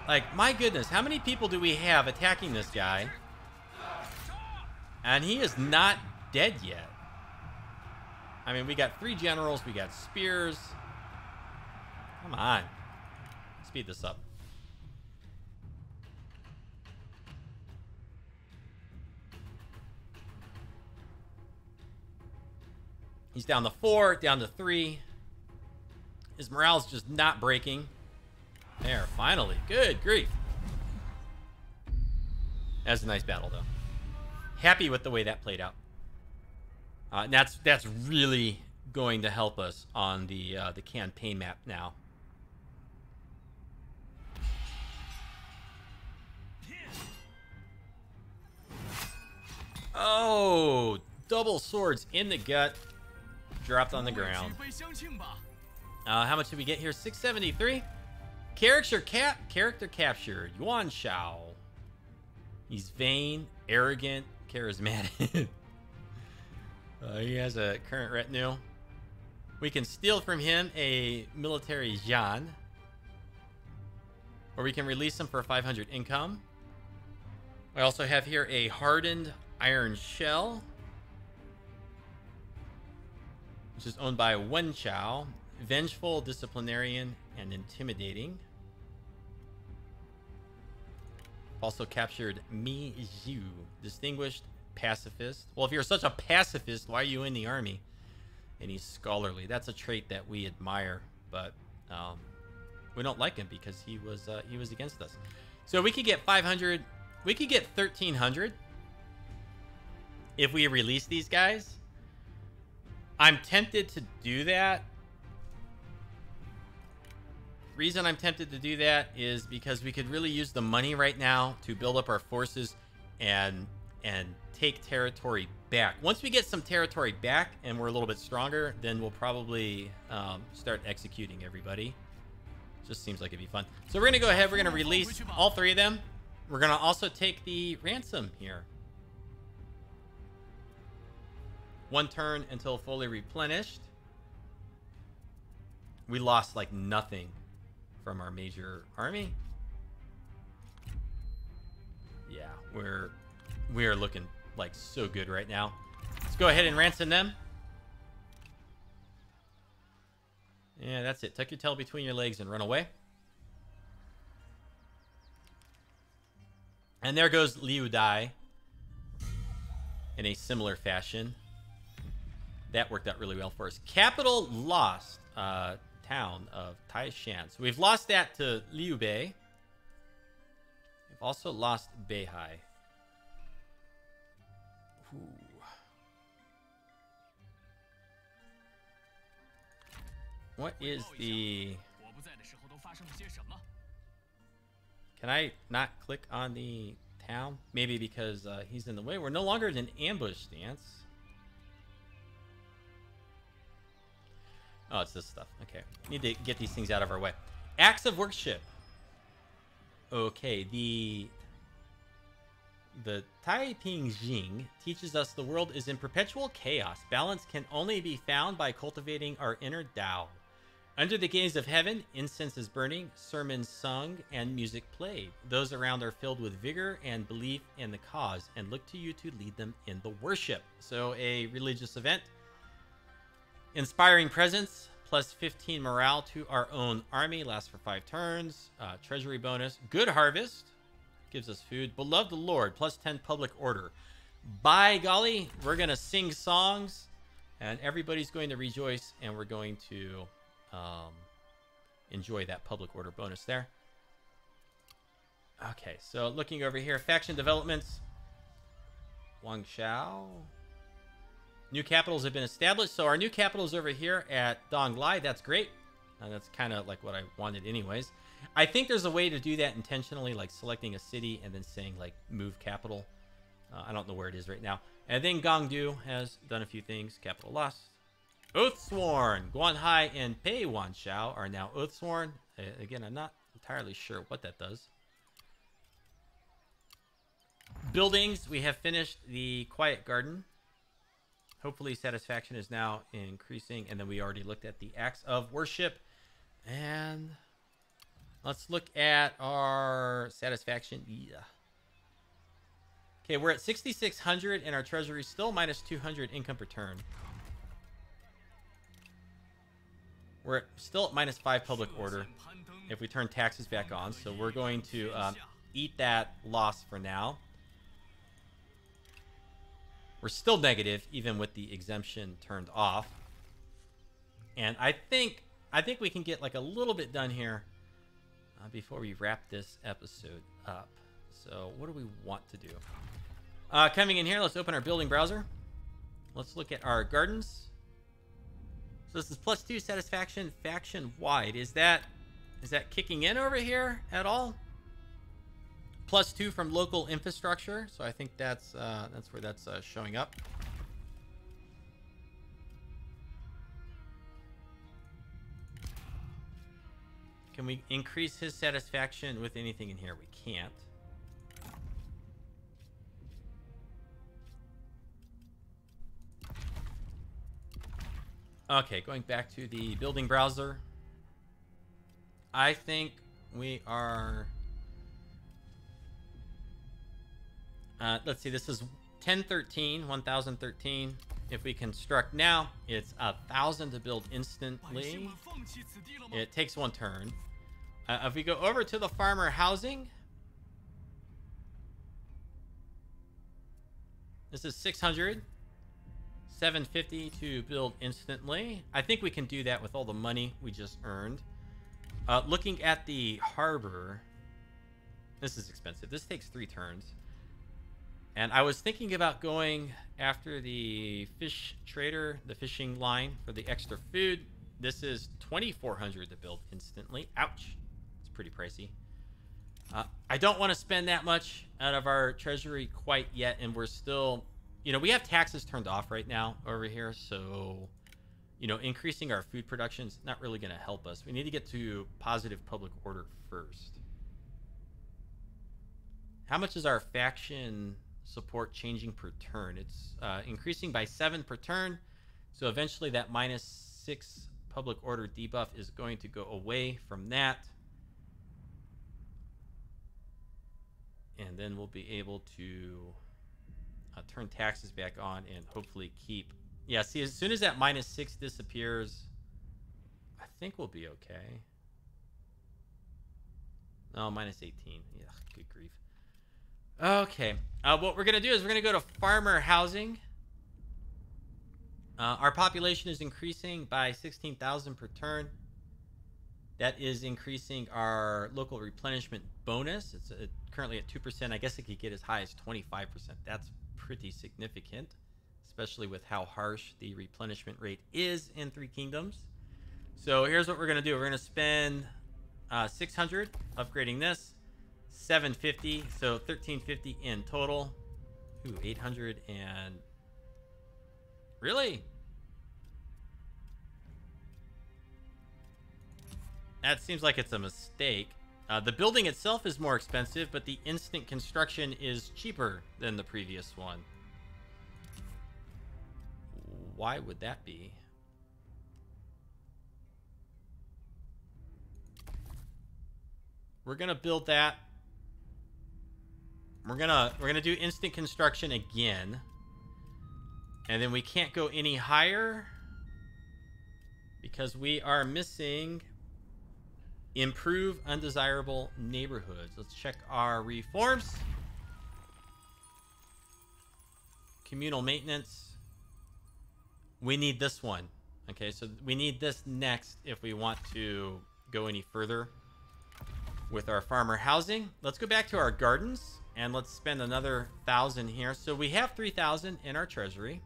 Like, my goodness, how many people do we have attacking this guy? And he is not dead yet. I mean, we got 3 generals, we got spears. Come on. Speed this up. He's down to 4, down to 3. His morale's just not breaking. There, finally. Good grief. That was a nice battle, though. Happy with the way that played out. That's really going to help us on the campaign map now. Oh, double swords in the gut. Dropped on the ground. How much did we get here? 673. Character captured. Yuan Shao. He's vain, arrogant, charismatic. He has a current retinue. We can steal from him a military Zhang. Or we can release him for 500 income. I also have here a hardened iron shell, which is owned by Yuan Shao. Vengeful, disciplinarian, and intimidating. Also captured Mi Zhu, distinguished pacifist. Well, if you're such a pacifist, why are you in the army? And he's scholarly. That's a trait that we admire, but we don't like him because he was against us. So we could get 500. We could get 1,300 if we release these guys. I'm tempted to do that. Reason I'm tempted to do that is because we could really use the money right now to build up our forces and take territory back. Once we get some territory back and we're a little bit stronger, then we'll probably start executing everybody. Just seems like it'd be fun. So we're gonna go ahead. We're gonna release all 3 of them. We're gonna also take the ransom here. 1 turn until fully replenished. We lost like nothing from our major army. Yeah, we are looking like so good right now. Let's go ahead and ransom them. Yeah, that's it. Tuck your tail between your legs and run away. And there goes Liu Dai in a similar fashion. That worked out really well for us. Capital lost. Town of Tiashan. So we've lost that to Liu Bei. We've also lost Beihai. Ooh. What is the... Can I not click on the town? Maybe because he's in the way. We're no longer in an ambush stance. Oh, it's this stuff. Okay. Need to get these things out of our way. Acts of worship. Okay, the Taiping Jing teaches us the world is in perpetual chaos. Balance can only be found by cultivating our inner Tao. Under the gaze of heaven, incense is burning, sermons sung, and music played. Those around are filled with vigor and belief in the cause and look to you to lead them in the worship. So a religious event. Inspiring presence, plus 15 morale to our own army. Lasts for 5 turns. Treasury bonus. Good harvest. Gives us food. Beloved Lord. Plus 10 public order. By golly, we're going to sing songs. And everybody's going to rejoice. And we're going to enjoy that public order bonus there. Okay, so looking over here. Faction developments. Huang Shao. New capitals have been established. So our new capital is over here at Dong Lai. That's great. That's kind of like what I wanted anyways. I think there's a way to do that intentionally, like selecting a city and then saying like move capital. I don't know where it is right now. And then Gongdu has done a few things. Capital lost. Oathsworn. Guanhai and Pei Yuan Shao are now Oathsworn. Again, I'm not entirely sure what that does. Buildings. We have finished the Quiet Garden. Hopefully satisfaction is now increasing. And then we already looked at the acts of worship. And let's look at our satisfaction. Yeah. Okay, we're at 6,600 and our treasury still minus 200 income per turn. We're still at minus 5 public order if we turn taxes back on. So we're going to eat that loss for now. We're still negative, even with the exemption turned off. And I think we can get like a little bit done here before we wrap this episode up. So what do we want to do? Coming in here, let's open our building browser. Let's look at our gardens. So this is plus 2 satisfaction faction wide. Is that kicking in over here at all? Plus 2 from local infrastructure, so I think that's where that's showing up. Can we increase his satisfaction with anything in here? We can't. Okay, going back to the building browser. I think we are... let's see, this is 1013. If we construct now, it's 1,000 to build instantly. It takes 1 turn. If we go over to the farmer housing, this is 600. 750 to build instantly. I think we can do that with all the money we just earned. Looking at the harbor, this is expensive. This takes 3 turns. And I was thinking about going after the fish trader, the fishing line for the extra food. This is 2,400 to build instantly. Ouch. It's pretty pricey. I don't want to spend that much out of our treasury quite yet. And we're still, you know, we have taxes turned off right now over here. So, you know, increasing our food production is not really going to help us. We need to get to positive public order first. How much is our faction support changing per turn? It's increasing by 7 per turn. So eventually that minus 6 public order debuff is going to go away from that. And then we'll be able to turn taxes back on and hopefully keep... Yeah, see, as soon as that minus 6 disappears, I think we'll be okay. No, minus 18. Yeah, good grief. Okay, what we're going to do is we're going to go to farmer housing. Our population is increasing by 16,000 per turn. That is increasing our local replenishment bonus. It's currently at 2%. I guess it could get as high as 25%. That's pretty significant, especially with how harsh the replenishment rate is in Three Kingdoms. So here's what we're going to do. We're going to spend 600 upgrading this. 750, so 1350 in total. Ooh, 800 and... Really? That seems like it's a mistake. The building itself is more expensive, but the instant construction is cheaper than the previous one. Why would that be? We're gonna build that. We're gonna do instant construction again, and then we can't go any higher. because we are missing improve undesirable neighborhoods. Let's check our reforms. Communal maintenance. We need this one. Okay, so we need this next if we want to go any further with our farmer housing. Let's go back to our gardens and let's spend another 1,000 here. So we have 3,000 in our treasury.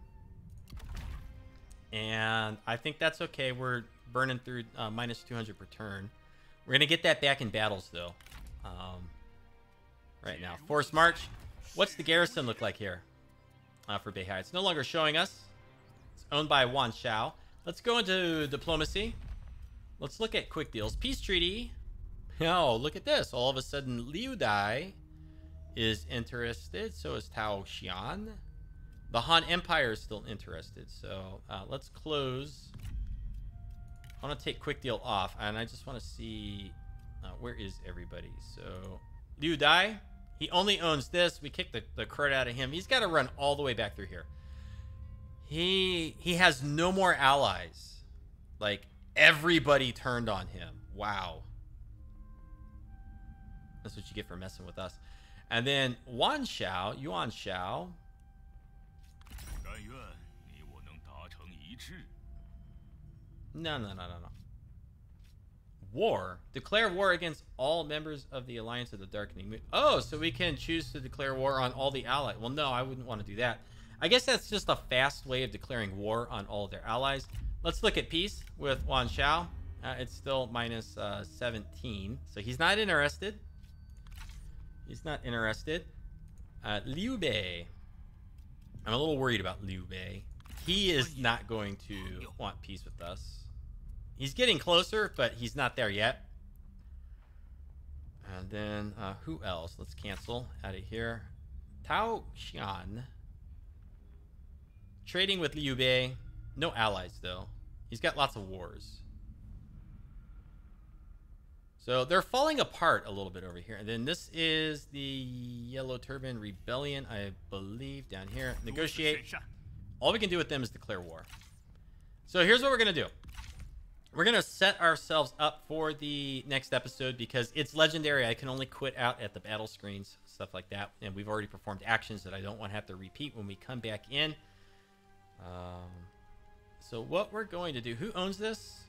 And I think that's okay. We're burning through minus 200 per turn. We're going to get that back in battles, though. Right now. Forced march. What's the garrison look like here for Beihai? It's no longer showing us. It's owned by Yuan Shao. Let's go into diplomacy. Let's look at quick deals. Peace treaty. Oh, look at this. All of a sudden, Liu Dai is interested. So is Tiashan. The Han Empire is still interested. So let's close. I want to take quick deal off. And I just want to see where is everybody. So Liu Dai, he only owns this. We kicked the crud out of him. He's got to run all the way back through here. He has no more allies. Like, everybody turned on him. Wow. That's what you get for messing with us. And then Yuan Shao. No. War. Declare war against all members of the Alliance of the Darkening Moon. Oh, so we can choose to declare war on all the allies. Well, no, I wouldn't want to do that. I guess that's just a fast way of declaring war on all of their allies. Let's look at peace with Yuan Shao. It's still minus 17. So he's not interested. He's not interested. Liu Bei. I'm a little worried about Liu Bei. He is not going to want peace with us. He's getting closer, but he's not there yet. And then, who else? Let's cancel out of here. Tiashan. Trading with Liu Bei. No allies, though. He's got lots of wars. So they're falling apart a little bit over here. And then this is the Yellow Turban Rebellion, I believe, down here. Negotiate. All we can do with them is declare war. So here's what we're going to do. We're going to set ourselves up for the next episode because it's legendary. I can only quit out at the battle screens, stuff like that. And we've already performed actions that I don't want to have to repeat when we come back in. So what we're going to do, who owns this?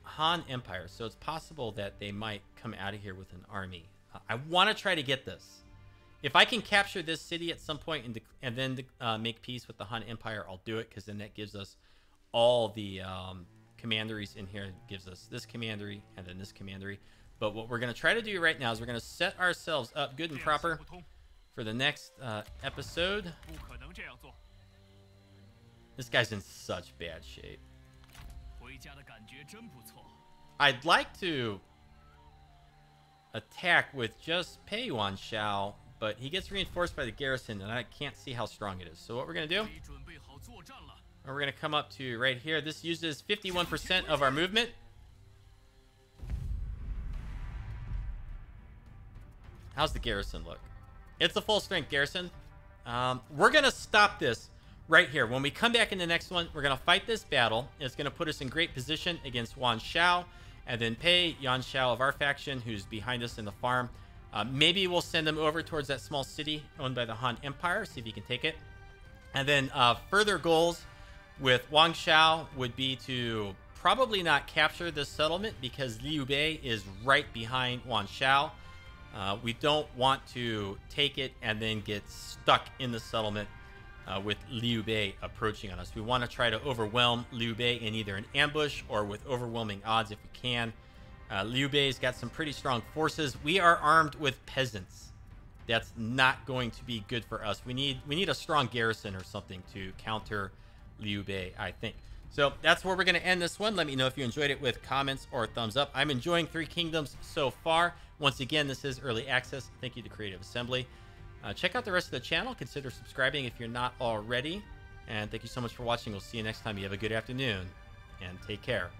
Han Empire. So it's possible that they might come out of here with an army. I want to try to get this. If I can capture this city at some point and then make peace with the Han Empire, I'll do it because then that gives us all the commanderies in here. It gives us this commandery and then this commandery. But what we're going to try to do right now is we're going to set ourselves up good and proper for the next episode. This guy's in such bad shape. I'd like to attack with just pay Yuan Shao, but he gets reinforced by the garrison, and I can't see how strong it is. So what we're going to do, we're going to come up to right here. This uses 51% of our movement. How's the garrison look? It's a full-strength garrison. We're going to stop this right here. When we come back in the next one, we're going to fight this battle. It's going to put us in great position against Yuan Shao, and then pay Yuan Shao of our faction, who's behind us in the farm. Maybe we'll send him over towards that small city owned by the Han Empire, see if he can take it. And then further goals with Huang Shao would be to probably not capture this settlement because Liu Bei is right behind Yuan Shao. We don't want to take it and then get stuck in the settlement with Liu Bei approaching on us. We want to try to overwhelm Liu Bei in either an ambush or with overwhelming odds if we can. Liu Bei's got some pretty strong forces. We are armed with peasants. That's not going to be good for us. We need a strong garrison or something to counter Liu Bei, I think. So that's where we're going to end this one. Let me know if you enjoyed it with comments or thumbs up. I'm enjoying Three Kingdoms so far. Once again, this is early access. Thank you to Creative Assembly. Check out the rest of the channel. Consider subscribing if you're not already. And thank you so much for watching. We'll see you next time. You have a good afternoon and take care.